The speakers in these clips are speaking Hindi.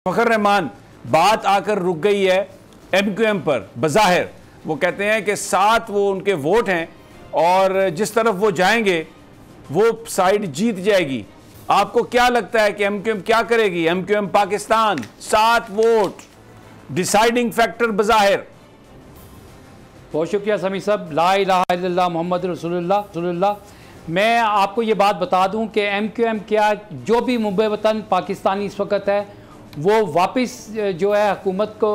फ़खर रहमान बात आकर रुक गई है MQM पर। बज़ाहिर वो कहते हैं कि 7 वो उनके वोट हैं और जिस तरफ वो जाएंगे वो साइड जीत जाएगी। आपको क्या लगता है कि MQM क्या करेगी? MQM Pakistan 7 vote deciding factor बज़ाहिर। बहुत शुक्रिया समी साहब। ला इलाहा इल्लल्लाह मोहम्मद रसूलुल्लाह। मैं आपको ये बात बता दूं कि MQM क्या जो भी मुंबई वतन पाकिस्तानी इस वक्त है वो वापस जो है हुकूमत को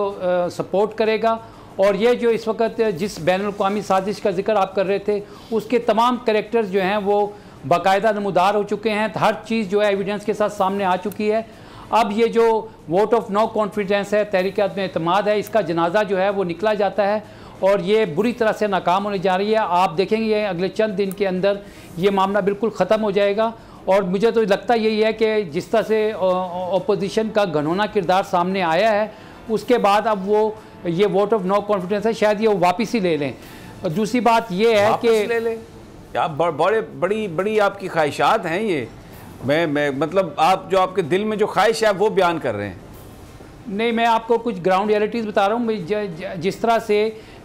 सपोर्ट करेगा। और ये जो इस वक्त जिस बैनुल-अक़वामी साजिश का जिक्र आप कर रहे थे उसके तमाम कैरेक्टर्स जो हैं वो बाकायदा नमूदार हो चुके हैं। हर चीज़ जो है एविडेंस के साथ सामने आ चुकी है। अब ये जो वोट ऑफ नो कॉन्फिडेंस है, तहरीक अदम एतमाद है, इसका जनाजा जो है वो निकला जाता है और ये बुरी तरह से नाकाम होने जा रही है। आप देखेंगे अगले चंद दिन के अंदर ये मामला बिल्कुल ख़त्म हो जाएगा। और मुझे तो लगता यही है कि जिस तरह से अपोजिशन का घनौना किरदार सामने आया है उसके बाद अब वो ये वोट ऑफ नो कॉन्फिडेंस है, शायद ये वापस ही ले लें। और दूसरी बात ये है कि ले लें, बड़ी आपकी ख्वाहिशात हैं ये। मैं मतलब आप जो आपके दिल में जो ख्वाहिश है वो बयान कर रहे हैं। नहीं, मैं आपको कुछ ग्राउंड रियलिटीज़ बता रहा हूँ। जिस तरह से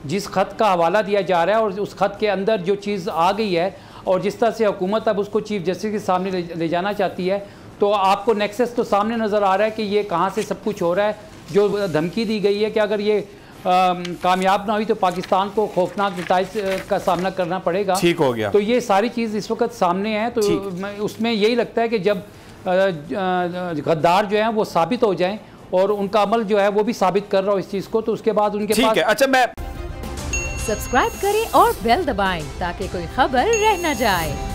जिस ख़त का हवाला दिया जा रहा है और उस ख़त के अंदर जो चीज़ आ गई है और जिस तरह से हुकूमत अब उसको चीफ जस्टिस के सामने ले जाना चाहती है, तो आपको नेक्सस तो सामने नज़र आ रहा है कि ये कहाँ से सब कुछ हो रहा है। जो धमकी दी गई है कि अगर ये कामयाब ना हुई तो पाकिस्तान को खौफनाक नताइज का सामना करना पड़ेगा। ठीक हो गया। तो ये सारी चीज़ इस वक्त सामने है। तो उसमें यही लगता है कि जब गद्दार जो हैं वो साबित हो जाएं और उनका अमल जो है वो भी साबित कर रहा हो इस चीज़ को, तो उसके बाद उनके पास। अच्छा, मैं सब्सक्राइब करें और बेल दबाएं ताकि कोई खबर रह न जाए।